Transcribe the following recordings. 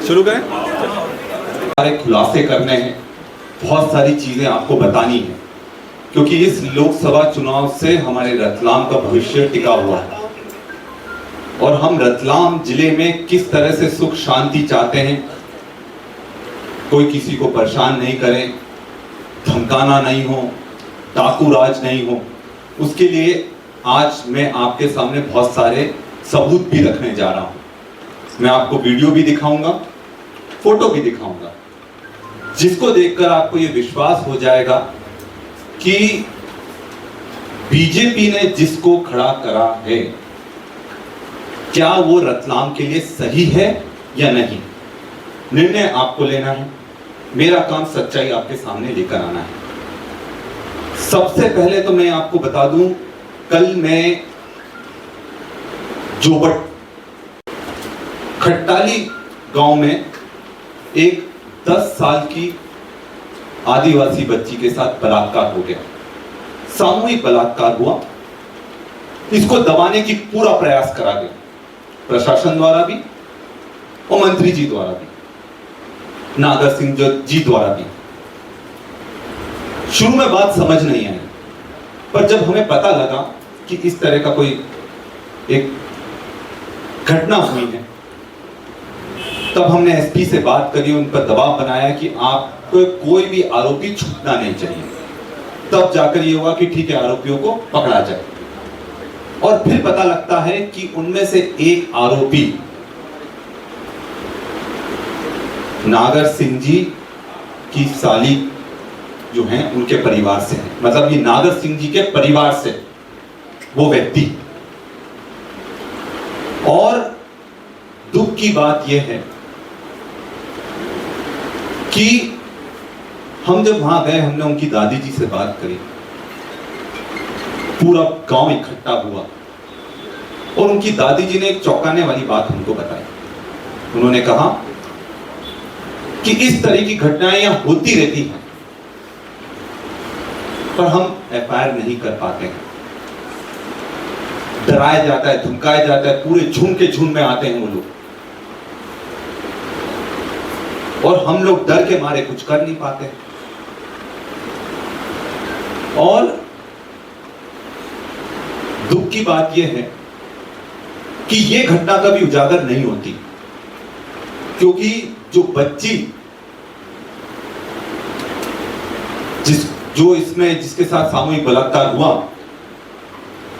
शुरू करें। सारे खुलासे करने हैं, बहुत सारी चीजें आपको बतानी है, क्योंकि इस लोकसभा चुनाव से हमारे रतलाम का भविष्य टिका हुआ है और हम रतलाम जिले में किस तरह से सुख शांति चाहते हैं। कोई किसी को परेशान नहीं करे, धमकाना नहीं हो, डाकू राज नहीं हो। उसके लिए आज मैं आपके सामने बहुत सारे सबूत भी रखने जा रहा हूं। मैं आपको वीडियो भी दिखाऊंगा, फोटो भी दिखाऊंगा, जिसको देखकर आपको यह विश्वास हो जाएगा कि बीजेपी ने जिसको खड़ा करा है, क्या वो रतलाम के लिए सही है या नहीं। निर्णय आपको लेना है, मेरा काम सच्चाई आपके सामने लेकर आना है। सबसे पहले तो मैं आपको बता दूं, कल मैं जोबट खट्टाली गांव में एक 10 साल की आदिवासी बच्ची के साथ बलात्कार हो गया, सामूहिक बलात्कार हुआ। इसको दबाने की पूरा प्रयास करा गया, प्रशासन द्वारा भी और मंत्री जी द्वारा भी, नागर सिंह जी द्वारा भी। शुरू में बात समझ नहीं आई, पर जब हमें पता लगा कि इस तरह का कोई एक घटना हुई है, तब हमने एसपी से बात करी, उन पर दबाव बनाया कि आपको कोई भी आरोपी छूटना नहीं चाहिए। तब जाकर ये हुआ कि ठीक है, आरोपियों को पकड़ा जाए। और फिर पता लगता है कि उनमें से एक आरोपी नागर सिंह जी की साली जो हैं उनके परिवार से है, मतलब ये नागर सिंह जी के परिवार से वो व्यक्ति। और दुख की बात यह है कि हम जब वहां गए, हमने उनकी दादी जी से बात करी, पूरा गांव इकट्ठा हुआ और उनकी दादी जी ने एक चौंकाने वाली बात हमको बताई। उन्होंने कहा कि इस तरह की घटनाएं यहां होती रहती हैं, पर हम एफआईआर नहीं कर पाते हैं। डराया जाता है, धमकाया जाता है, पूरे झुंड के झुंड में आते हैं वो लोग, और हम लोग डर के मारे कुछ कर नहीं पाते। और दुख की बात यह है कि यह घटना कभी उजागर नहीं होती, क्योंकि जो बच्ची जिसके साथ सामूहिक बलात्कार हुआ,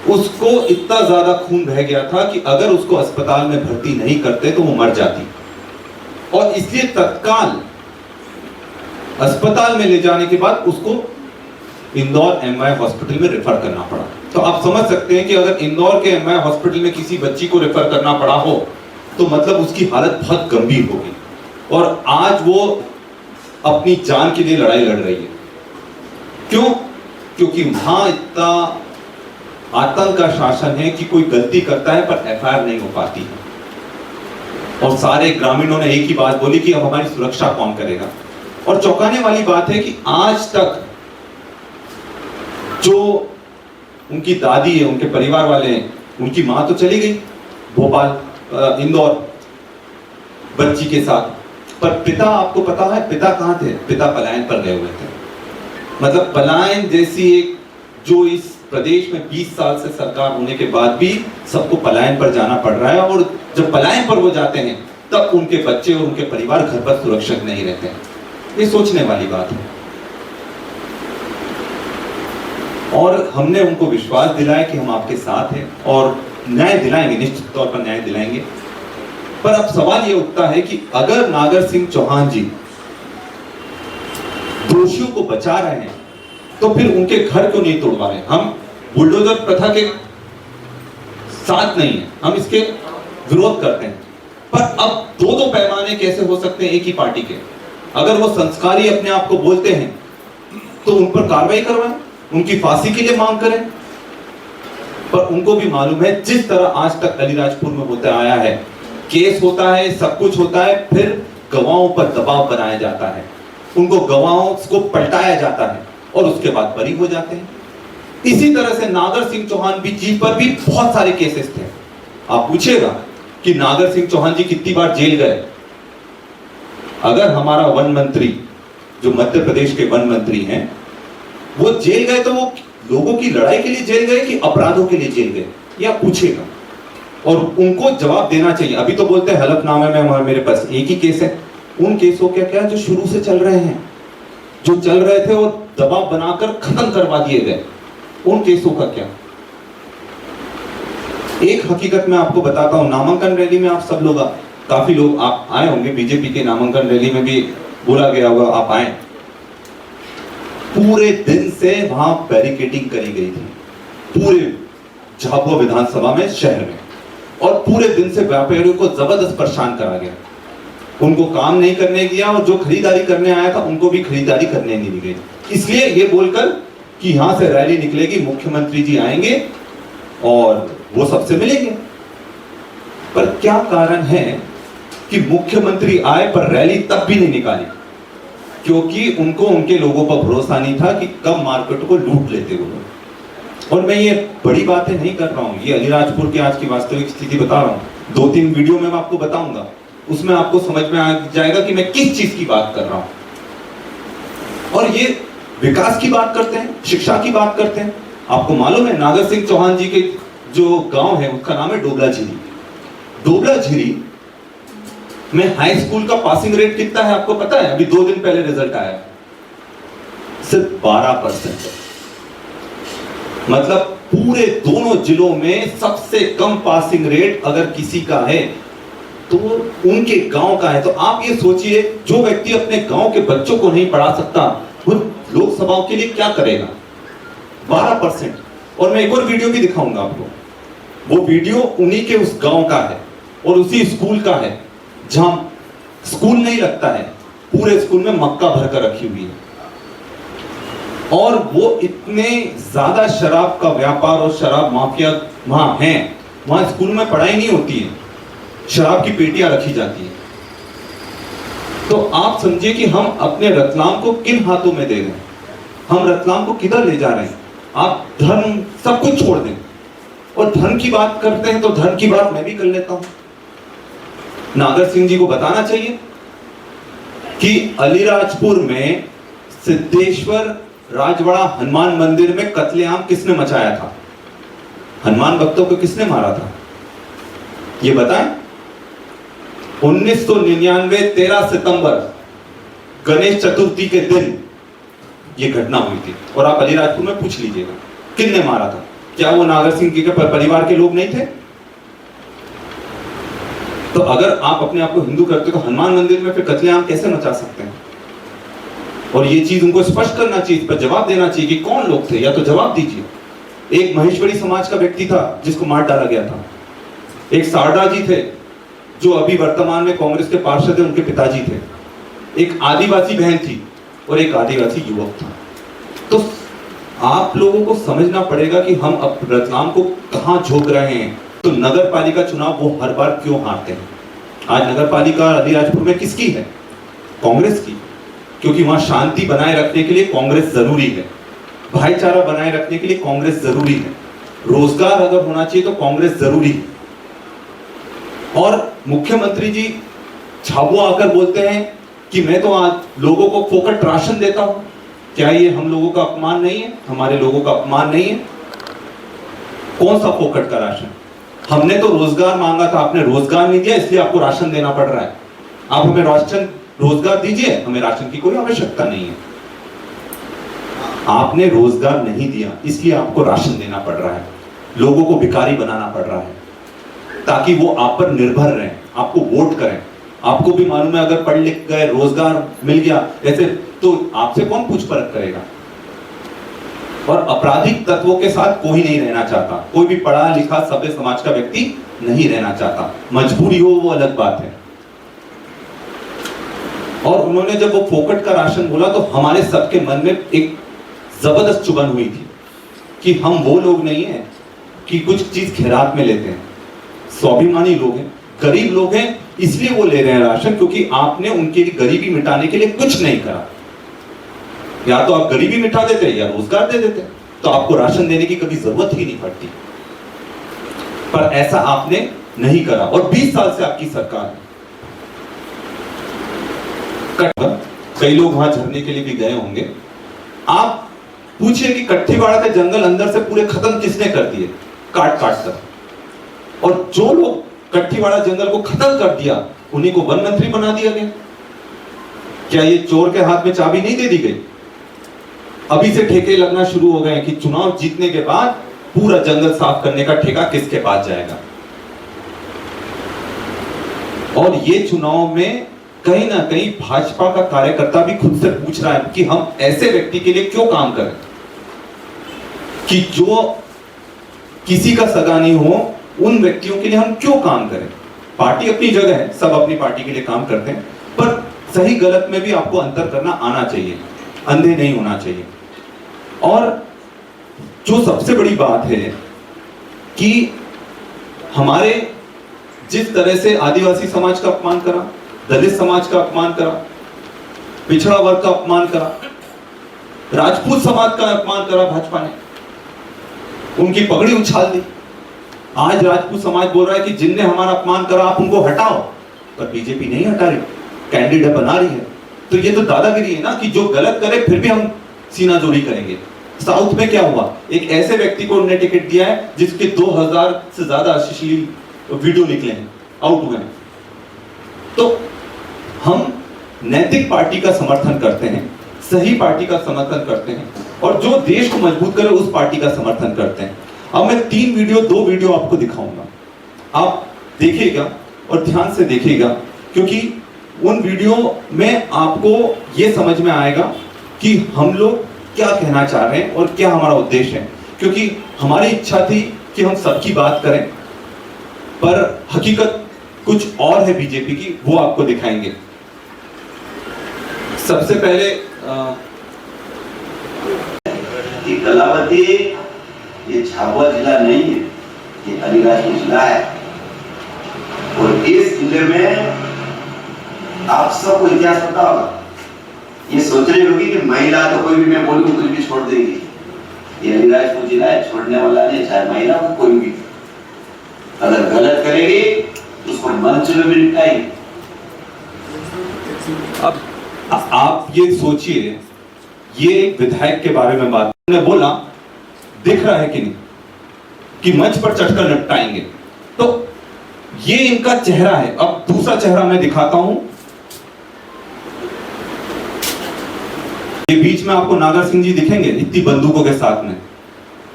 उसको इतना ज्यादा खून बह गया था कि अगर उसको अस्पताल में भर्ती नहीं करते तो वो मर जाती, और इसलिए तत्काल अस्पताल में ले जाने के बाद उसको इंदौर एमवाई हॉस्पिटल में रेफर करना पड़ा। तो आप समझ सकते हैं कि अगर इंदौर के एमवाई हॉस्पिटल में किसी बच्ची को रेफर करना पड़ा हो तो मतलब उसकी हालत बहुत गंभीर होगी, और आज वो अपनी जान के लिए लड़ाई लड़ रही है। क्यों? क्योंकि वहां इतना आतंक का शासन है कि कोई गलती करता है पर एफआईआर नहीं हो पाती है, और सारे ग्रामीणों ने एक ही बात बोली कि अब हमारी सुरक्षा कौन करेगा। और चौंकाने वाली बात है कि आज तक जो उनकी दादी है, उनके परिवार वाले हैं, उनकी मां तो चली गई भोपाल, इंदौर बच्ची के साथ, पर पिता, आपको पता है पिता कहां थे? पिता पलायन पर गए हुए थे। मतलब पलायन जैसी एक, जो इस प्रदेश में 20 साल से सरकार होने के बाद भी सबको पलायन पर जाना पड़ रहा है, और जब पलायन पर वो जाते हैं तब उनके बच्चे और उनके परिवार घर पर सुरक्षित नहीं रहते हैं। ये सोचने वाली बात है। और हमने उनको विश्वास दिलाया कि हम आपके साथ हैं और न्याय दिलाएंगे, निश्चित तौर पर न्याय दिलाएंगे। पर अब सवाल ये उठता है कि अगर नागर सिंह चौहान जी दोषियों को बचा रहे हैं तो फिर उनके घर क्यों नहीं तोड़वा रहे? हम बुलडोजर प्रथा के साथ नहीं है, हम इसके विरोध करते हैं, पर अब दो पैमाने कैसे हो सकते हैं एक ही पार्टी के? अगर वो संस्कारी अपने आप को बोलते हैं तो उन पर कार्रवाई करवाएं, उनकी फांसी के लिए मांग करें। पर उनको भी मालूम है जिस तरह आज तक अलीराजपुर में होता आया है केस होता है, सब कुछ होता है, फिर गवाहों पर दबाव बनाया जाता है, उनको गवाहों को पलटाया जाता है और उसके बाद बरी हो जाते हैं। इसी तरह से नागर सिंह चौहान जी पर भी बहुत सारे केसेस थे। आप पूछेगा कि नागर सिंह चौहान जी कितनी बार जेल गए। अगर हमारा वन मंत्री, जो मध्य प्रदेश के वन मंत्री हैं, वो जेल गए तो वो लोगों की लड़ाई के लिए जेल गए कि अपराधों के लिए जेल गए, या पूछेगा, और उनको जवाब देना चाहिए। अभी तो बोलते हैं हलफनामे में मेरे पास एक ही केस है। उन केसों क्या क्या जो शुरू से चल रहे हैं, जो चल रहे थे और दबाव बनाकर खत्म करवा दिए गए, उन केसों का क्या। एक हकीकत मैं आपको बताता हूं, नामांकन रैली में आप सब लोग, काफी लोग आप आए होंगे, बीजेपी के नामांकन रैली में भी बोला गया होगा आप आए। पूरे दिन से वहां बैरिकेडिंग करी गई थी, पूरे झाबुआ विधानसभा में, शहर में, और पूरे दिन से व्यापारियों को जबरदस्त परेशान करा गया। उनको काम नहीं करने दिया और जो खरीदारी करने आया था उनको भी खरीदारी करने नहीं दी गई, इसलिए ये बोलकर कि यहां से रैली निकलेगी, मुख्यमंत्री जी आएंगे और वो सबसे मिलेंगे। पर क्या कारण है कि मुख्यमंत्री आए पर रैली तब भी नहीं निकाली? क्योंकि उनको उनके लोगों पर भरोसा नहीं था कि कब मार्केट को लूट लेते वो लोग। और मैं ये बड़ी बातें नहीं कर रहा हूं, ये अलीराजपुर की आज की वास्तविक स्थिति बता रहा हूं। 2-3 वीडियो में मैं आपको बताऊंगा, उसमें आपको समझ में आ जाएगा कि मैं किस चीज की बात कर रहा हूं। और ये विकास की बात करते हैं, शिक्षा की बात करते हैं। आपको मालूम है नागर सिंह चौहान जी के जो गांव है उसका नाम है डोबला झीरी। डोबला झीरी में हाई स्कूल का पासिंग रेट कितना है आपको पता है? अभी 2 दिन पहले रिजल्ट आया, सिर्फ 12%। मतलब पूरे दोनों जिलों में सबसे कम पासिंग रेट अगर किसी का है तो उनके गांव का है। तो आप ये सोचिए, जो व्यक्ति अपने गांव के बच्चों को नहीं पढ़ा सकता वो लोकसभा के लिए क्या करेगा? 12%। और मैं एक और वीडियो भी दिखाऊंगा आपको, वो वीडियो उन्हीं के उस गांव का है और उसी स्कूल का है जहां स्कूल नहीं लगता है, पूरे स्कूल में मक्का भरकर रखी हुई है। और वो इतने ज्यादा शराब का व्यापार और शराब माफिया वहां है, वहां स्कूल में पढ़ाई नहीं होती है, शराब की पेटियां रखी जाती है। तो आप समझिए कि हम अपने रतलाम को किन हाथों में दे रहे हैं, हम रतलाम को किधर ले जा रहे हैं। आप धर्म सब कुछ छोड़ दें, और धर्म की बात करते हैं तो धर्म की बात मैं भी कर लेता हूं। नागर सिंह जी को बताना चाहिए कि अलीराजपुर में सिद्धेश्वर राजवाड़ा हनुमान मंदिर में कत्लेआम किसने मचाया था? हनुमान भक्तों को किसने मारा था ये बताएं। 1999 13 सितंबर गणेश चतुर्थी के दिन ये घटना हुई थी। और आप अलीराजपुर में पूछ लीजिएगा किसने मारा था। क्या वो नागर सिंह जी के परिवार के लोग नहीं थे? तो अगर आप अपने आप को हिंदू करते तो हनुमान मंदिर में फिर कत्लेआम कैसे मचा सकते हैं? और ये चीज उनको स्पष्ट करना चाहिए, इस पर जवाब देना चाहिए कि कौन लोग थे, या तो जवाब दीजिए। एक महेश्वरी समाज का व्यक्ति था जिसको मार डाला गया था। एक सारदा जी थे जो अभी वर्तमान में कांग्रेस के पार्षद हैं, उनके पिताजी थे। एक आदिवासी बहन थी और एक आदिवासी युवक था। तो आप लोगों को समझना पड़ेगा कि हम अब रतलाम को कहां झोंक रहे हैं। तो नगर पालिका चुनाव वो हर बार क्यों हारते हैं? आज नगर पालिका अलीराजपुर में किसकी है? कांग्रेस की। क्योंकि वहां शांति बनाए रखने के लिए कांग्रेस जरूरी है, भाईचारा बनाए रखने के लिए कांग्रेस जरूरी है, रोजगार अगर होना चाहिए तो कांग्रेस जरूरी है। और मुख्यमंत्री जी झाबुआ आकर बोलते हैं कि मैं तो आज लोगों को फोकट राशन देता हूं। क्या ये हम लोगों का अपमान नहीं है? हमारे लोगों का अपमान नहीं है? कौन सा फोकट का राशन? हमने तो रोजगार मांगा था, आपने रोजगार नहीं दिया, इसलिए आपको राशन देना पड़ रहा है। आप हमें राशन रोजगार दीजिए, हमें राशन की कोई आवश्यकता नहीं है। आपने रोजगार नहीं दिया इसलिए आपको राशन देना पड़ रहा है, लोगों को भिखारी बनाना पड़ रहा है ताकि वो आप पर निर्भर रहें, आपको वोट करें। आपको भी मालूम है अगर पढ़ लिख गए, रोजगार मिल गया ऐसे, तो आपसे कौन पूछ परख करेगा? और आपराधिक तत्वों के साथ कोई नहीं रहना चाहता, कोई भी पढ़ा लिखा सभ्य समाज का व्यक्ति नहीं रहना चाहता। मजबूरी हो वो अलग बात है। और उन्होंने जब वो फोकट का राशन बोला तो हमारे सबके मन में एक जबरदस्त चुभन हुई थी कि हम वो लोग नहीं हैं कि कुछ चीज खैरात में लेते हैं। स्वाभिमानी लोग हैं, गरीब लोग हैं इसलिए वो ले रहे हैं राशन, क्योंकि आपने उनके लिए गरीबी मिटाने के लिए कुछ नहीं करा। या तो आप गरीबी मिटा देते या रोजगार दे देते, तो आपको राशन देने की कभी जरूरत ही नहीं पड़ती। पर ऐसा आपने नहीं करा और 20 साल से आपकी सरकार है। कई लोग वहां झरने के लिए भी गए होंगे। आप पूछिए कि कट्ठीवाड़ा के जंगल अंदर से पूरे खत्म किसने कर दिए, काट काट कर। और जो लोग कट्ठीवाड़ा जंगल को खत्म कर दिया उन्हीं को वन मंत्री बना दिया गया। क्या ये चोर के हाथ में चाबी नहीं दे दी गई? अभी से ठेके लगना शुरू हो गए कि चुनाव जीतने के बाद पूरा जंगल साफ करने का ठेका किसके पास जाएगा। और ये चुनाव में कहीं ना कहीं भाजपा का कार्यकर्ता भी खुद से पूछ रहा है कि हम ऐसे व्यक्ति के लिए क्यों काम करें कि जो किसी का सगा नहीं हो, उन व्यक्तियों के लिए हम क्यों काम करें। पार्टी अपनी जगह है, सब अपनी पार्टी के लिए काम करते हैं, पर सही गलत में भी आपको अंतर करना आना चाहिए, अंधे नहीं होना चाहिए। और जो सबसे बड़ी बात है कि हमारे जिस तरह से आदिवासी समाज का अपमान करा, दलित समाज का अपमान करा, पिछड़ा वर्ग का अपमान करा, राजपूत समाज का अपमान करा भाजपा ने, उनकी पगड़ी उछाल दी। आज राजपूत समाज बोल रहा है कि जिनने हमारा अपमान करा आप उनको हटाओ, पर बीजेपी नहीं हटा रही, कैंडिडेट बना रही है। तो ये तो दादागिरी है ना कि जो गलत करे फिर भी हम सीना जोड़ी करेंगे। साउथ में क्या हुआ, एक ऐसे व्यक्ति को उन्होंने टिकट दिया है जिसके 2000 से ज्यादा अश्लील वीडियो निकले हैं, आउट हुए हैं। तो हम नैतिक पार्टी का समर्थन करते हैं, सही पार्टी का समर्थन करते हैं और जो देश को मजबूत करे उस पार्टी का समर्थन करते हैं। अब मैं 2 वीडियो आपको दिखाऊंगा, आप देखिएगा और ध्यान से देखिएगा, क्योंकि उन वीडियो में आपको यह समझ में आएगा कि हम लोग क्या कहना चाह रहे हैं और क्या हमारा उद्देश्य है। क्योंकि हमारी इच्छा थी कि हम सबकी बात करें, पर हकीकत कुछ और है बीजेपी की, वो आपको दिखाएंगे। सबसे पहले कलावती ये झाबुआ जिला नहीं है, ये अलीराजपुर जिला है। और इस जिले में आप सबको इतिहास पता होगा। ये सोच रही होगी कि महिला तो कोई भी मैं बोलूं कुछ भी छोड़ देगी। ये अलीराजपुर जिला है, छोड़ने वाला नहीं, चाहे महिला हो कोई भी। अगर गलत करेगी तो उसको मंच में भी निपटाएगी। अब आप ये सोचिए, ये एक विधायक के बारे में बात ने बोला, दिख रहा है कि नहीं कि मंच पर चढ़कर निपटाएंगे। तो ये इनका चेहरा है। अब दूसरा चेहरा मैं दिखाता हूं। ये बीच में आपको नागर सिंह जी दिखेंगे इतनी बंदूकों के साथ में।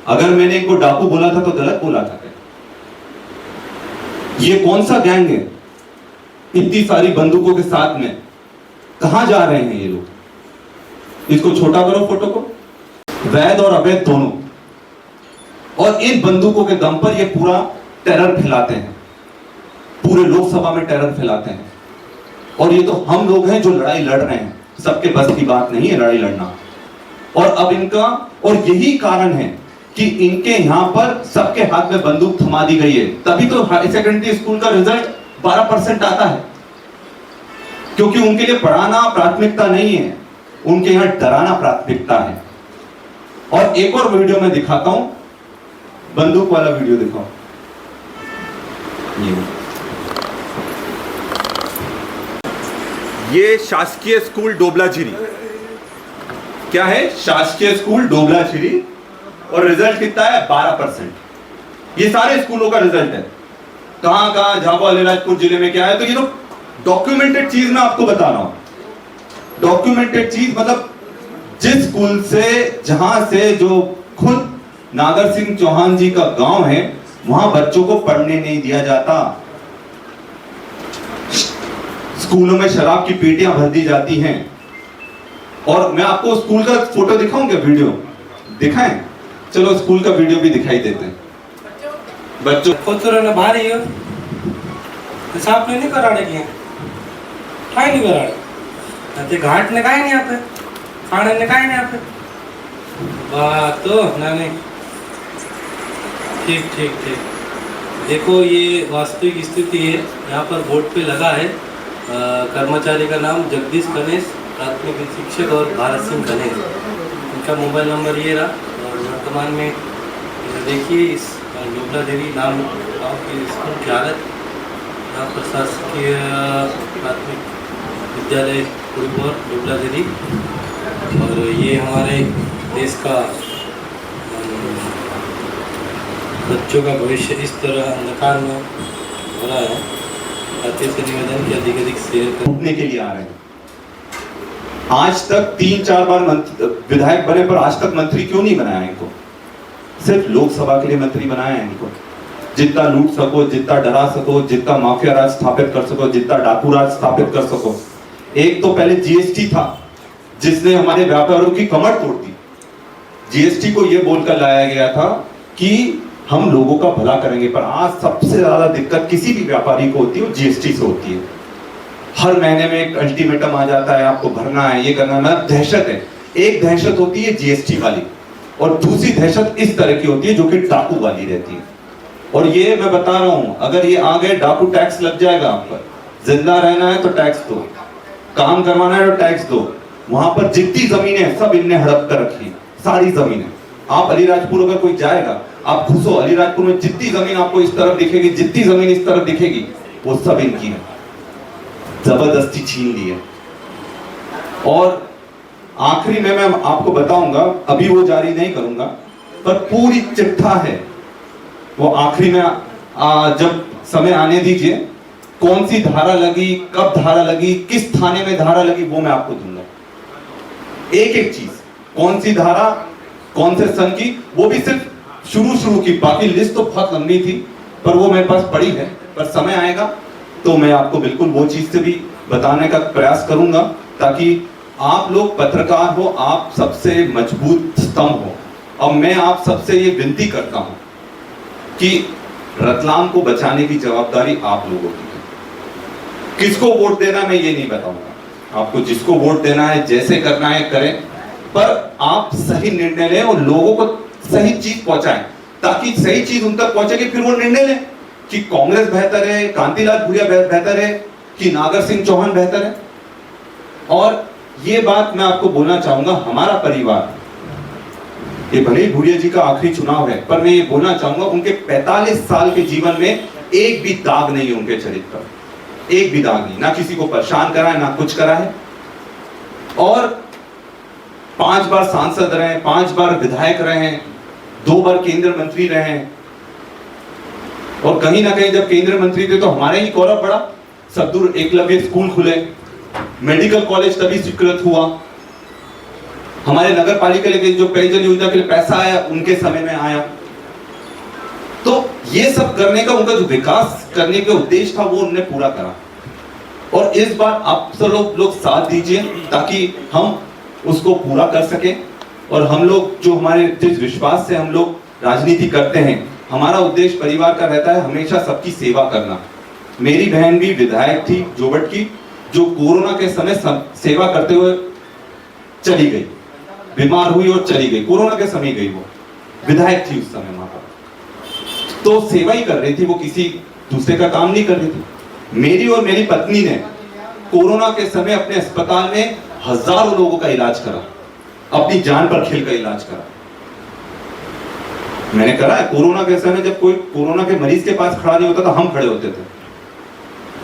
अगर मैंने इनको डाकू बोला था तो गलत बोला था? ये कौन सा गैंग है इतनी सारी बंदूकों के साथ में? कहां जा रहे हैं ये लोग? इसको छोटा करो फोटो को। वैध और अवैध दोनों, और इन बंदूकों के दम पर ये पूरा टेरर फैलाते हैं, पूरे लोकसभा में टेरर फैलाते हैं। और ये तो हम लोग हैं जो लड़ाई लड़ रहे हैं, सबके बस की बात नहीं है लड़ाई लड़ना। और अब इनका, और यही कारण है कि इनके यहां पर सबके हाथ में बंदूक थमा दी गई है। तभी तो हाई सेकेंडरी स्कूल का रिजल्ट 12% आता है, क्योंकि उनके लिए पढ़ाना प्राथमिकता नहीं है, उनके यहां डराना प्राथमिकता है। और एक और वीडियो में दिखाता हूं, बंदूक वाला वीडियो दिखाओ। ये शासकीय स्कूल डोबलाझिरी, क्या है? शासकीय स्कूल डोबलाझिरी, और रिजल्ट कितना है? 12%। ये सारे स्कूलों का रिजल्ट है। कहां कहां, झाबुआ अलीराजपुर जिले में क्या है? तो ये तो डॉक्यूमेंटेड चीज मैं आपको बता रहा हूं। डॉक्यूमेंटेड चीज मतलब जिस स्कूल से, जहां से, जो खुद नागर सिंह चौहान जी का गांव है, वहां बच्चों को पढ़ने नहीं दिया जाता। स्कूलों में शराब की पेटियां भर दी जाती हैं। और मैं आपको स्कूल का फोटो दिखाऊं क्या? वीडियो दिखाएं? चलो स्कूल का वीडियो भी दिखाई देते हैं। बच्चों कोतुरा भारी हो साफ नहीं कराने की काय नहीं कराने ते घाट ने काय नहीं आपे खाने ने काय नहीं आपे बात तो ना नहीं ठीक ठीक ठीक देखो ये वास्तविक स्थिति है। यहाँ पर बोर्ड पे लगा है कर्मचारी का नाम जगदीश गणेश, प्राथमिक शिक्षक और भारत सिंह गणेश। इनका मोबाइल नंबर ये रहा। और वर्तमान में देखिए इस डोबला देवी नाम गाँव की स्कूल की हालत। यहाँ पर शासकीय प्राथमिक विद्यालय कुलपुर डोबला देवी। और ये हमारे देश का बच्चों का भविष्य इस तरह अंधकार में हो रहा है। साथी से निवेदन कि अधिक शेयर घूमने के लिए आ रहे हैं। आज तक 3-4 बार विधायक बने, पर आज तक मंत्री क्यों नहीं बनाया इनको? सिर्फ लोकसभा के लिए मंत्री बनाया है इनको। जितना लूट सको, जितना डरा सको, जितना माफिया राज स्थापित कर सको, जितना डाकू राज स्थापित कर सको। एक तो पहले जीएसटी था जिसने हमारे व्यापारियों की कमर तोड़ दी। जीएसटी को यह बोलकर लाया गया था कि हम लोगों का भला करेंगे, पर आज सबसे ज्यादा दिक्कत किसी भी व्यापारी को होती है वो जीएसटी से होती है। हर महीने में एक अल्टीमेटम आ जाता है, आपको भरना है, ये करना है। दहशत है। एक दहशत होती है जीएसटी वाली, और दूसरी दहशत इस तरह की होती है जो कि डाकू वाली रहती है। और ये मैं बता रहा हूं, अगर ये आ गए डाकू, टैक्स लग जाएगा आप पर। जिंदा रहना है तो टैक्स दो, काम करवाना है तो टैक्स दो। वहां पर जितनी जमीनें सब इनने हड़प कर रखी, सारी जमीनें। आप अलीराजपुर अगर कोई जाएगा, आप घुसो अलीराजपुर में, जितनी जमीन आपको इस तरफ दिखेगी, जितनी जमीन इस तरफ दिखेगी, वो सब इनकी है। जबरदस्ती छीन ली है। और आखिरी में मैं आपको बताऊंगा, अभी वो जारी नहीं करूंगा, पर पूरी चिट्ठा है वो आखिरी में जब समय आने दीजिए। कौन सी धारा लगी, कब धारा लगी, किस थाने में धारा लगी, वो मैं आपको दूंगा। एक एक चीज, कौन सी धारा, कौन से सन की, वो भी सिर्फ शुरू की। बाकी लिस्ट तो बहुत लंबी थी, पर वो मेरे पास पड़ी है। पर समय आएगा तो मैं आपको बिल्कुल वो चीज से भी बताने का प्रयास करूंगा, ताकि आप लोग पत्रकार हो, आप सबसे मजबूत स्तंभ हो। और मैं आप सबसे ये विनती करता हूं कि रतलाम को बचाने की जवाबदारी आप लोगों की है। किसको वोट देना मैं ये नहीं बताऊंगा, आपको जिसको वोट देना है, जैसे करना है करें, पर आप सही निर्णय लें और लोगों को सही चीज पहुंचाएं, ताकि सही चीज उन तक पहुंचेगी, फिर वो निर्णय लें कि कांग्रेस बेहतर है, कांतिलाल भूरिया बेहतर है, कि नागर सिंह चौहान बेहतर है। और ये बात मैं आपको बोलना चाहूंगा, हमारा परिवार, ये भले ही भूरिया जी का आखिरी चुनाव है, पर मैं ये बोलना चाहूंगा, उनके 45 साल के जीवन में एक भी दाग नहीं है उनके चरित्र पर, एक भी दाग नहीं। ना किसी को परेशान करा है, ना कुछ करा है। और 5 बार सांसद रहे, 5 बार विधायक रहे, 2 बार केंद्र मंत्री रहे। और कहीं ना कहीं जब केंद्र मंत्री थे तो हमारे ही गौरव बढ़ा। सद्दूर एकलव्य स्कूल खुले, मेडिकल कॉलेज तभी स्वीकृत हुआ, हमारे नगर पालिका के जो पेयजल योजना के लिए पैसा आया उनके समय में आया। तो ये सब करने का, उनका जो विकास करने का उद्देश्य था वो उन्होंने पूरा करा। और इस बार आप सब लोग साथ दीजिए ताकि हम उसको पूरा कर सके। और हम लोग जो हमारे जिस विश्वास से हम लोग राजनीति करते हैं, हमारा उद्देश्य परिवार का रहता है हमेशा सबकी सेवा करना। मेरी बहन भी विधायक थी जोबट की, जो कोरोना के समय सेवा करते हुए चली गई, बीमार हुई और चली गई। कोरोना के समय गई, वो विधायक थी उस समय वहां पर, तो सेवा ही कर रही थी, वो किसी दूसरे का काम नहीं कर रही थी। मेरी और मेरी पत्नी ने कोरोना के समय अपने अस्पताल में हजारों लोगों का इलाज करा, अपनी जान पर खेल कर इलाज करा। मैंने करा है कोरोना के समय, जब कोई कोरोना के मरीज के पास खड़ा नहीं होता था, हम खड़े होते थे,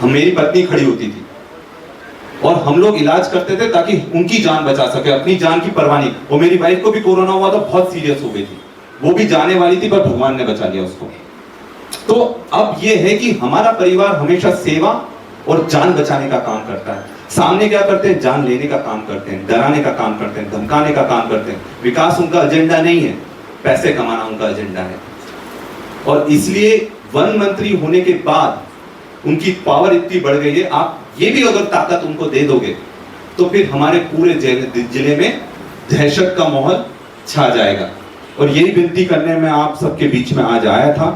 मेरी पत्नी खड़ी होती थी और हम लोग इलाज करते थे ताकि उनकी जान बचा सके, अपनी जान की परवाह नहीं। और मेरी वाइफ को भी कोरोना हुआ तो बहुत सीरियस हो गई थी, वो भी जाने वाली थी, पर भगवान ने बचा लिया उसको। तो अब ये है कि हमारा परिवार हमेशा सेवा और जान बचाने का काम करता है। सामने क्या करते हैं, जान लेने का काम करते हैं, डराने का काम करते हैं, धमकाने का काम करते हैं। विकास उनका एजेंडा नहीं है, पैसे कमाना उनका एजेंडा है। और इसलिए वन मंत्री होने के बाद उनकी पावर इतनी बढ़ गई है, आप ये भी अगर ताकत उनको दे दोगे तो फिर हमारे पूरे जिले में दहशत का माहौल छा जाएगा। और यही विनती करने में आप सबके बीच में आज आया था।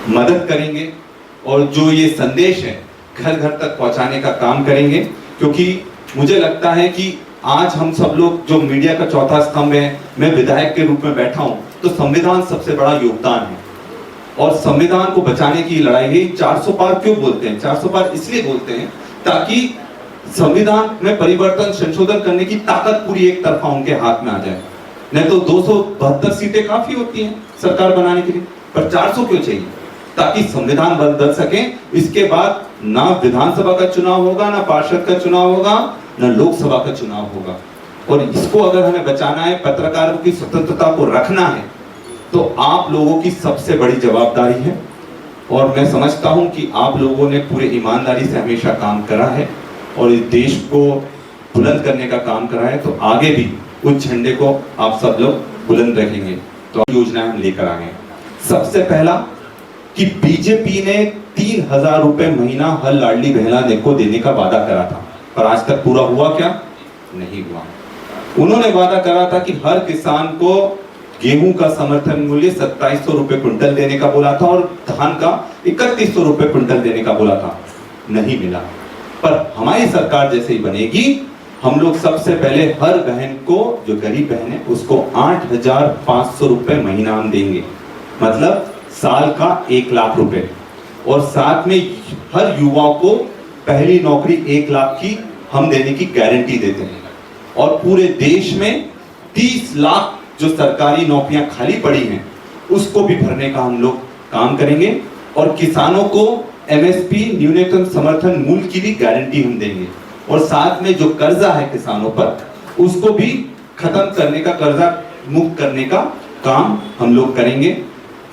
मदद करेंगे और जो ये संदेश है घर घर तक पहुंचाने का काम करेंगे, क्योंकि मुझे लगता है कि आज हम सब लोग जो मीडिया का चौथा स्तंभ है, मैं विधायक के रूप में बैठा हूं, तो संविधान सबसे बड़ा योगदान है। और संविधान को बचाने की लड़ाई है। 400 पार क्यों बोलते हैं? 400 पार इसलिए बोलते हैं ताकि संविधान में परिवर्तन संशोधन करने की ताकत पूरी एक तरफा उनके हाथ में आ जाए। नहीं तो 272 सीटें काफी होती हैं सरकार बनाने के लिए, पर 400 क्यों चाहिए? ताकि संविधान बदल सके। इसके बाद ना विधानसभा का चुनाव होगा, ना पार्षद का चुनाव होगा, ना लोकसभा का चुनाव होगा। और इसको अगर हमें बचाना है, पत्रकारों की स्वतंत्रता को रखना है, तो आप लोगों की सबसे बड़ी जवाबदारी है। और मैं समझता हूं कि आप लोगों ने पूरे ईमानदारी से हमेशा काम करा है और इस देश को बुलंद करने का काम करा है, तो आगे भी उस झंडे को आप सब लोग बुलंद रखेंगे। तो योजनाएं हम लेकर आए हैं। सबसे पहला कि बीजेपी ने 3000 रुपए महीना हर लाडली बहना को देने का वादा करा था, पर आज तक पूरा हुआ क्या? नहीं हुआ। उन्होंने वादा करा था कि हर किसान को गेहूं का समर्थन मूल्य 2700 रुपए क्विंटल देने का बोला था और धान का 3100 रुपए क्विंटल देने का बोला था, नहीं मिला। पर हमारी सरकार जैसे ही बनेगी, हम लोग सबसे पहले हर बहन को, जो गरीब बहन है, उसको 8500 रुपए महीना हम देंगे, मतलब साल का 1 लाख रुपए। और साथ में हर युवा को पहली नौकरी 1 लाख की हम देने की गारंटी देते हैं। और पूरे देश में 30 लाख जो सरकारी नौकरियां खाली पड़ी हैं, उसको भी भरने का हम लोग काम करेंगे। और किसानों को एमएसपी न्यूनतम समर्थन मूल्य की भी गारंटी हम देंगे। और साथ में जो कर्जा है किसानों पर, उसको भी खत्म करने का, कर्जा मुक्त करने का काम हम लोग करेंगे।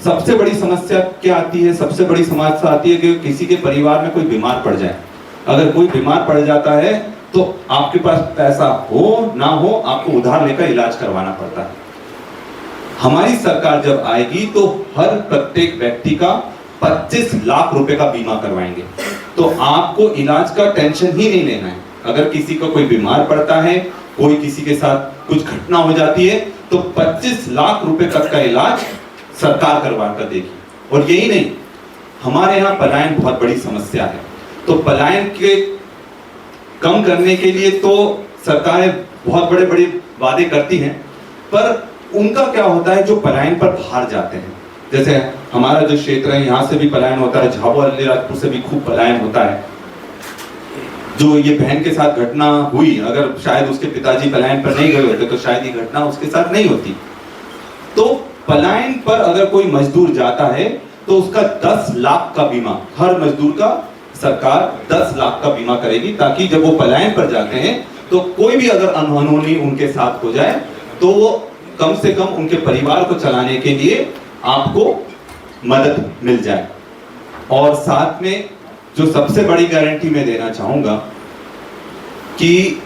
सबसे बड़ी समस्या क्या आती है? सबसे बड़ी समस्या आती है कि किसी के परिवार में कोई बीमार पड़ जाए। अगर कोई बीमार पड़ जाता है तो आपके पास पैसा हो ना हो, आपको उधार लेकर इलाज करवाना पड़ता है। हमारी सरकार जब आएगी तो हर प्रत्येक व्यक्ति का 25 लाख रुपए का बीमा करवाएंगे, तो आपको इलाज का टेंशन ही नहीं लेना है। अगर किसी का कोई बीमार पड़ता है, कोई किसी के साथ कुछ घटना हो जाती है, तो 25 लाख रुपए तक का इलाज सरकार करवा कर देगी। और यही नहीं, हमारे यहाँ पलायन बहुत बड़ी समस्या है, तो पलायन के कम करने के लिए तो सरकारें बहुत बड़े बड़े वादे करती हैं, पर उनका क्या होता है जो पलायन पर बाहर जाते हैं। जैसे हमारा जो क्षेत्र है, यहाँ से भी पलायन होता है, झाबुआ अलीराजपुर से भी खूब पलायन होता है। जो ये बहन के साथ घटना हुई, अगर शायद उसके पिताजी पलायन पर नहीं गए होते तो शायद ये घटना उसके साथ नहीं होती। तो पलायन पर अगर कोई मजदूर जाता है तो उसका 10 लाख का बीमा, हर मजदूर का सरकार 10 लाख का बीमा करेगी, ताकि जब वो पलायन पर जाते हैं तो कोई भी अगर अनहोनी उनके साथ हो जाए तो वो कम से कम उनके परिवार को चलाने के लिए आपको मदद मिल जाए। और साथ में जो सबसे बड़ी गारंटी मैं देना चाहूंगा कि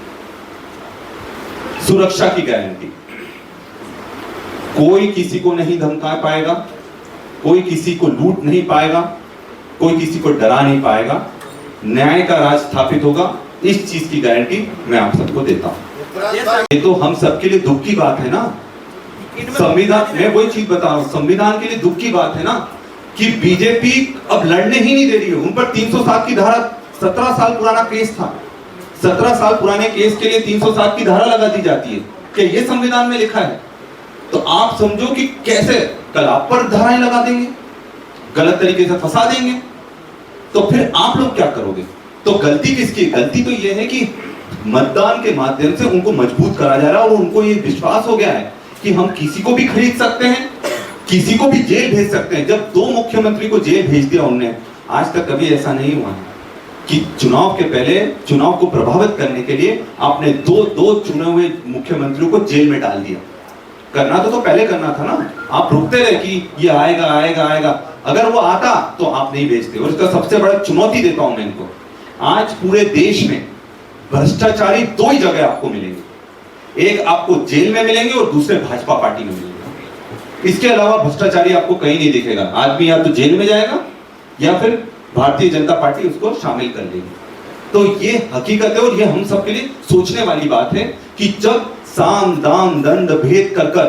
सुरक्षा की गारंटी। कोई किसी को नहीं धमका पाएगा, कोई किसी को लूट नहीं पाएगा, कोई किसी को डरा नहीं पाएगा, न्याय का राज स्थापित होगा। इस चीज की गारंटी मैं आप सबको देता हूं। ये तो हम सबके लिए दुख की बात है ना। संविधान, मैं वही चीज बता रहा हूं, संविधान के लिए दुख की बात है ना कि बीजेपी अब लड़ने ही नहीं दे रही है। उन पर 307 की धारा, 17 साल पुराना केस था, 17 साल पुराने केस के लिए 307 की धारा लगा दी जाती है। क्या ये संविधान में लिखा है? तो आप समझो कि कैसे कल आप पर धाराएं लगा देंगे, गलत तरीके से फंसा देंगे, तो फिर आप लोग क्या करोगे? तो गलती किसकी? गलती तो यह है कि मतदान के माध्यम से उनको मजबूत करा जा रहा है और उनको ये विश्वास हो गया है कि हम किसी को भी खरीद सकते हैं, किसी को भी जेल भेज सकते हैं। जब 2 मुख्यमंत्री को जेल भेज दिया उन्होंने, आज तक कभी ऐसा नहीं हुआ है कि चुनाव के पहले चुनाव को प्रभावित करने के लिए आपने दो चुने हुए मुख्यमंत्रियों को जेल में डाल दिया। करना तो पहले करना था ना। आप रुकते रहे कि ये आएगा आएगा आएगा, अगर वो आता तो आप नहीं भेजते। और इसका सबसे बड़ा चुनौती देता हूं मैं इनको, आज पूरे देश में भ्रष्टाचारी 2 ही जगह आपको मिलेंगे, एक आपको जेल में मिलेंगे और दूसरे भाजपा पार्टी में मिलेंगे। इसके अलावा भ्रष्टाचारी आपको कहीं नहीं दिखेगा। आदमी या तो जेल में जाएगा या फिर भारतीय जनता पार्टी उसको शामिल कर लेगी। तो ये हकीकत है और ये हम सबके लिए सोचने वाली बात है कि जब साम दाम दंड भेद कर कर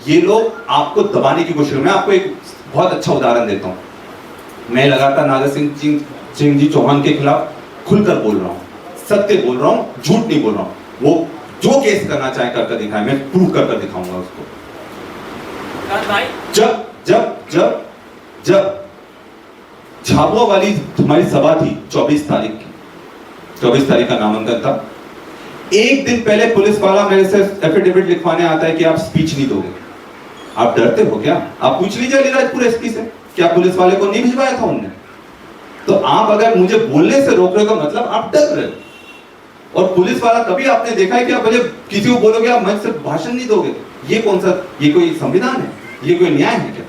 ये लोग आपको दबाने की कोशिश। मैं आपको एक बहुत अच्छा उदाहरण देता हूं। मैं लगातार नागर सिंह जी चौहान के खिलाफ खुलकर बोल रहा हूं, सत्य बोल रहा हूं, झूठ नहीं बोल रहा हूं। वो जो केस करना चाहे करके दिखाए, मैं प्रूव करके दिखाऊंगा उसको। जब जब जब जब झाबुआ वाली हमारी सभा थी 24 तारीख की, 24 तारीख का नामांकन था, एक दिन पहले पुलिस वाला मेरे से एफिडेविट लिखवाने आता है कि आप स्पीच नहीं दोगे। आप डरते हो क्या? आप पूछ लीजिए अलीराजपुर एसपी से, क्या पुलिस वाले को नहीं भिजवाया था उनने? तो आप अगर मुझे बोलने से रोक रहे हो तो मतलब आप डर रहे हो। और पुलिस वाला कभी आपने देखा है कि आप किसी को बोलोगे आप मंच से भाषण नहीं दोगे? ये कौन सा, ये कोई संविधान है? ये कोई न्याय है क्या?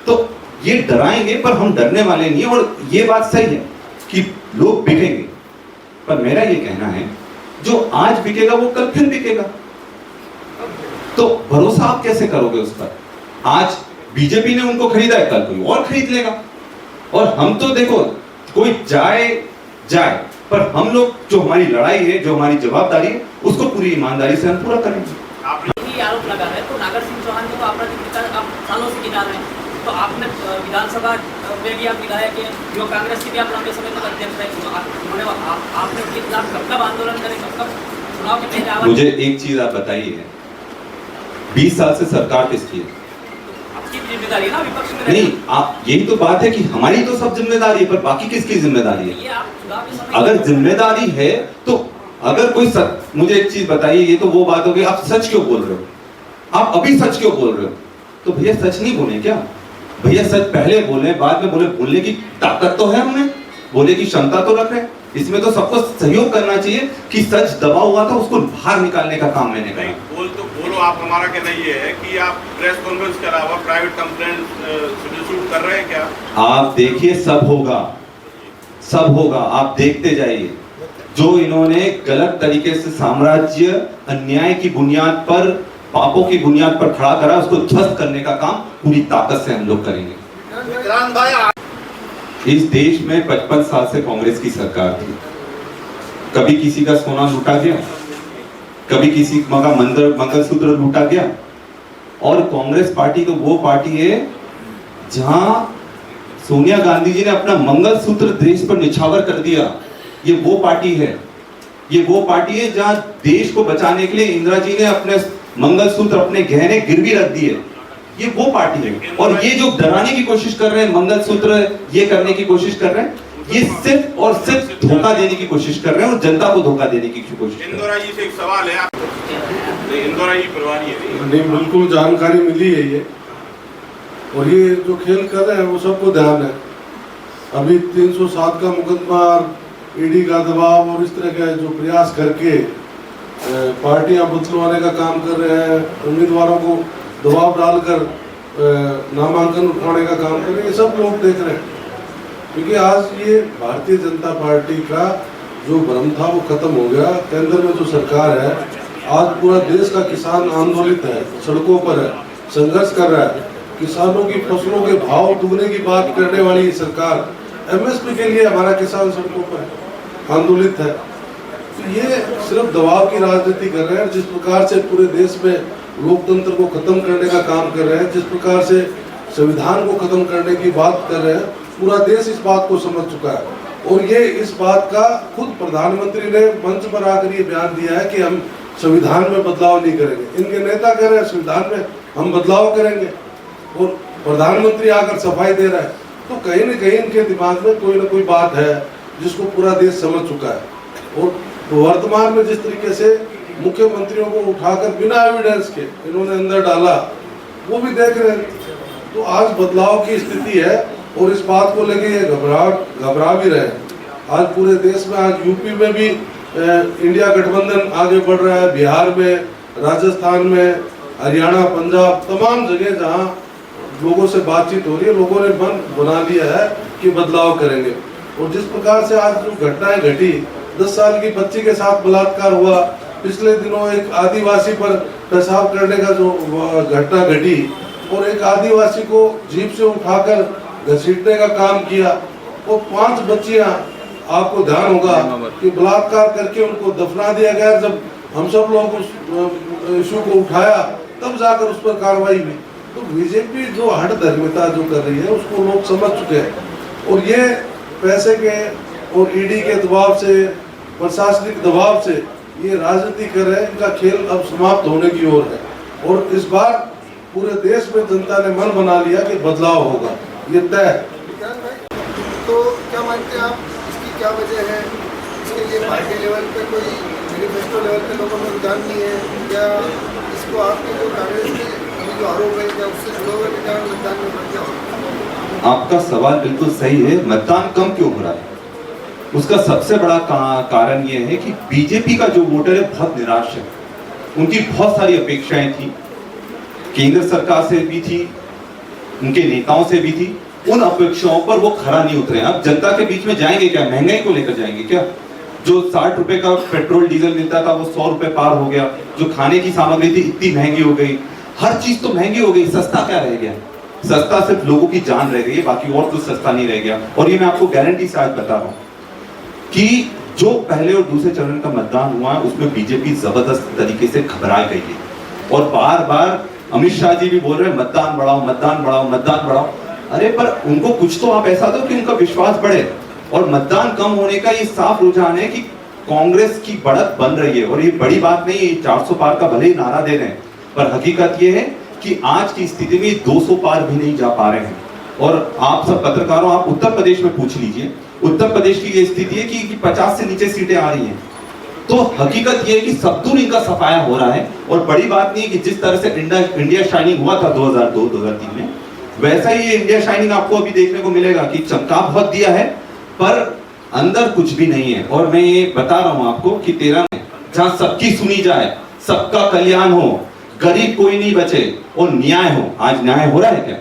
तो ये डराएंगे, पर हम डरने वाले नहीं है। और ये बात सही है कि लोग बिकेंगे, पर मेरा ये कहना है जो आज बिकेगा वो कल फिर बिकेगा। तो भरोसा आप कैसे करोगे उस पर? आज बीजेपी ने उनको खरीदा है, कल कोई और खरीद लेगा। और हम तो देखो, कोई जाए, पर हम लोग जो हमारी लड़ाई है, जो हमारी जवाबदारी है, उसको पूरी ईमानदारी से हम पूरा करेंगे। ये आरोप लगा रहे हैं तो नागर सिंह चौहान को आपराधिक आप सालों से गिना रहे हैं, तो आपने विधानसभा में भी आप विधायक हैं, जो कांग्रेस के भी आप लंबे समय तक अध्यक्ष रहे, तो आपने उनके खिलाफ कब आंदोलन करेंगे, कब चुनाव के पहले आवाज? मुझे एक चीज आप बताइए, 20 साल से सरकार किसकी है? आपकी जिम्मेदारी है ना विपक्ष में। नहीं, आप, यही तो बात है कि हमारी तो सब जिम्मेदारी है, पर बाकी किसकी जिम्मेदारी है? ये आप चुनाव के समय अगर जिम्मेदारी है तो अगर कोई मुझे एक चीज बताइए, ये तो वो बात हो गई, आप सच क्यों बोल रहे हो? आप अभी सच क्यों बोल रहे हो? तो भैया सच नहीं बोले क्या? भैया सच पहले बोले, बाद में बोले, बोलने की ताकत तो है हमें, बोलने की क्षमता तो रख रहे। इसमें तो सबको सहयोग करना चाहिए कि सच दबा हुआ था उसको बाहर निकालने का काम मैंने करा। बोलो आप, हमारा कहना ये है कि आप प्रेस कॉन्फ्रेंस के अलावा प्राइवेट कंप्लेंट शूट कर रहे हैं क्या? आप देखिए, सब होगा, सब होगा, आप देखते जाइए। जो इन्होंने गलत तरीके से साम्राज्य अन्याय की बुनियाद पर, पापों की बुनियाद पर खड़ा करा, उसको ध्वस्त करने का काम पूरी ताकत से हम लोग करेंगे। इस देश में 55 साल से कांग्रेस की सरकार थी, कभी किसी का सोना लूटा गया, कभी किसी का मंगलसूत्र लूटा गया? और कांग्रेस पार्टी तो वो पार्टी है जहां सोनिया गांधी जी ने अपना मंगलसूत्र देश पर निछावर कर दिया। ये वो पार्टी है, ये वो पार्टी है जहां देश को बचाने के लिए इंदिरा जी ने अपने मंगलसूत्र, अपने गहने गिरवी रख दिए। ये वो पार्टी है। और ये जो डराने की कोशिश कर रहे हैं, मंगलसूत्र ये करने की कोशिश कर रहे हैं, ये सिर्फ और सिर्फ धोखा देने की कोशिश कर रहे हैं और जनता को धोखा देने की कोशिश कर रहे हैं। इंदिरा जी से एक सवाल है, इंदिरा जी परवानी है? नहीं, बिल्कुल जानकारी मिली है ये, और ये जो खेल कर रहे हैं वो सबको ध्यान है। अभी 307 का मुकदमा, ईडी का दबाव और इस तरह के जो प्रयास करके पार्टियां बदलवाने का काम कर रहे हैं, उम्मीदवारों को दबाव डालकर नामांकन उठाने का काम कर रहे हैं, ये सब लोग देख रहे हैं। क्योंकि आज ये भारतीय जनता पार्टी का जो भ्रम था वो खत्म हो गया। केंद्र में जो सरकार है, आज पूरा देश का किसान आंदोलित है, सड़कों पर है, संघर्ष कर रहा है। किसानों की फसलों के भाव दुगने की बात करने वाली सरकार, एमएसपी के लिए हमारा किसान सड़कों पर आंदोलित है। तो ये सिर्फ दबाव की राजनीति कर रहे हैं। जिस प्रकार से पूरे देश में लोकतंत्र को खत्म करने का काम कर रहे हैं, जिस प्रकार से संविधान को खत्म करने की बात कर रहे हैं, पूरा देश इस बात को समझ चुका है। और ये इस बात का खुद प्रधानमंत्री ने मंच पर आकर ये बयान दिया है कि हम संविधान में बदलाव नहीं करेंगे। इनके नेता कह रहे हैं संविधान में हम बदलाव करेंगे, और प्रधानमंत्री आकर सफाई दे रहा है। तो कहीं न कहीं इनके दिमाग में कोई ना कोई बात है जिसको पूरा देश समझ चुका है। और वर्तमान में जिस तरीके से मुख्यमंत्रियों को उठाकर बिना एविडेंस के इन्होंने अंदर डाला, वो भी देख रहे हैं। तो आज बदलाव की स्थिति है, और इस बात को लेके ये घबरा भी रहे हैं। आज पूरे देश में, आज यूपी में भी इंडिया गठबंधन आगे बढ़ रहा है, बिहार में, राजस्थान में, हरियाणा, पंजाब, तमाम जगह जहां लोगों से बातचीत हो रही है, लोगों ने मन बना लिया है कि बदलाव करेंगे। और जिस प्रकार से आज जो घटनाएं घटी, 10 साल की बच्ची के साथ बलात्कार हुआ, पिछले दिनों एक आदिवासी पर पेशाब करने का जो घटना घटी, और एक आदिवासी को जीप से उठाकर घसीटने का काम किया, और 5 बच्चियां, आपको ध्यान होगा कि बलात्कार करके उनको दफना दिया गया। जब हम सब लोग उस इशू को उठाया, तब जाकर उस पर कार्रवाई हुई। तो बीजेपी जो हठ धर्मिता जो कर रही है उसको लोग समझ चुके हैं। और ये पैसे के और ईडी के दबाव से, प्रशासनिक दबाव से ये राजनीति कर रहे हैं। इनका खेल अब समाप्त होने की ओर है, और इस बार पूरे देश में जनता ने मन बना लिया कि बदलाव होगा। ये तय है। तो क्या मानते हैं आप, इसकी क्या वजह है? इसके लिए पार्टी लेवल पे कोई मैनिफेस्टो लेवल पे लोगों में विधान नहीं है, या इसको आपके जो कांग्रेस के जो आरोप है क्या उससे जुड़े हुए विधान मतदान में बढ़ गया? आपका सवाल बिल्कुल सही है। मतदान कम क्यों हो रहा है? उसका सबसे बड़ा कारण यह है कि बीजेपी का जो वोटर है बहुत निराश है। उनकी बहुत सारी अपेक्षाएं थी, केंद्र सरकार से भी थी, उनके नेताओं से भी थी। उन अपेक्षाओं पर वो खरा नहीं उतरे। अब जनता के बीच में जाएंगे क्या? महंगाई को लेकर जाएंगे क्या? जो 60 रुपए का पेट्रोल डीजल मिलता था वो 100 रुपए पार हो गया। जो खाने की सामग्री थी इतनी महंगी हो गई। हर चीज तो महंगी हो गई, सस्ता क्या रह गया? सस्ता सिर्फ लोगों की जान रह गई है, बाकी और कुछ सस्ता नहीं रह गया। और ये मैं आपको गारंटी से आज बता रहा हूँ कि जो पहले और दूसरे चरण का मतदान हुआ है उसमें बीजेपी जबरदस्त तरीके से घबरा गई है। और बार बार अमित शाह जी भी बोल रहे हैं मतदान बढ़ाओ, मतदान बढ़ाओ, मतदान बढ़ाओ। अरे पर उनको कुछ तो आप ऐसा दो कि उनका विश्वास बढ़े। और मतदान कम होने का ये साफ रुझान है कि कांग्रेस की बढ़त बन रही है। और ये बड़ी बात नहीं है, 400 पार का भले ही नारा दे रहे हैं, पर हकीकत ये है कि आज की स्थिति में 200 पार भी नहीं जा पा रहे हैं। और आप सब पत्रकारों, आप उत्तर प्रदेश में पूछ लीजिए, उत्तर प्रदेश की ये स्थिति है कि 50 से नीचे सीटें आ रही हैं। तो हकीकत ये है कि सबदूर इनका सफाया हो रहा है। और बड़ी बात नहीं है कि जिस तरह से इंडिया शाइनिंग हुआ था 2002-2003 में, वैसा ही ये इंडिया शाइनिंग आपको अभी देखने को मिलेगा कि चमका बहुत दिया है पर अंदर कुछ भी नहीं है। और मैं ये बता रहा हूं आपको कि 13 में जहां सबकी सुनी जाए, सबका कल्याण हो, गरीब कोई नहीं बचे और न्याय हो। आज न्याय हो रहा है क्या?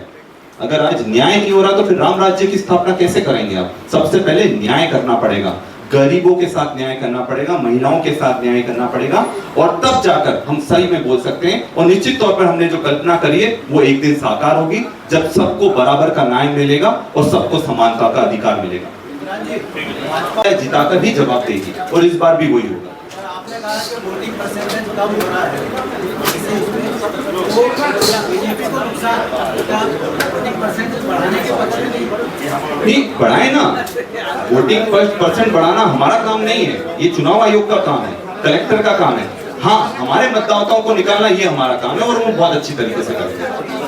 अगर आज न्याय नहीं हो रहा तो फिर राम राज्य की स्थापना कैसे करेंगे आप? सबसे पहले न्याय करना पड़ेगा, गरीबों के साथ न्याय करना पड़ेगा, महिलाओं के साथ न्याय करना पड़ेगा, और तब जाकर हम सही में बोल सकते हैं। और निश्चित तौर पर हमने जो कल्पना करी है वो एक दिन साकार होगी, जब सबको बराबर का न्याय मिलेगा और सबको समानता का अधिकार मिलेगा। जिताकर ही जवाब देगी और इस बार भी वही होगा। आपने कहा कि वोटिंग परसेंटेज कम हो रहा है, बीजेपी को नुकसान, वोटिंग परसेंटेज बढ़ाने के पक्ष में नहीं बढ़ाए ना। वोटिंग परसेंट बढ़ाना हमारा काम नहीं है, ये चुनाव आयोग का काम है, कलेक्टर का काम है। हाँ, हमारे मतदाताओं को निकालना ये हमारा काम है और वो बहुत अच्छी तरीके से करते हैं।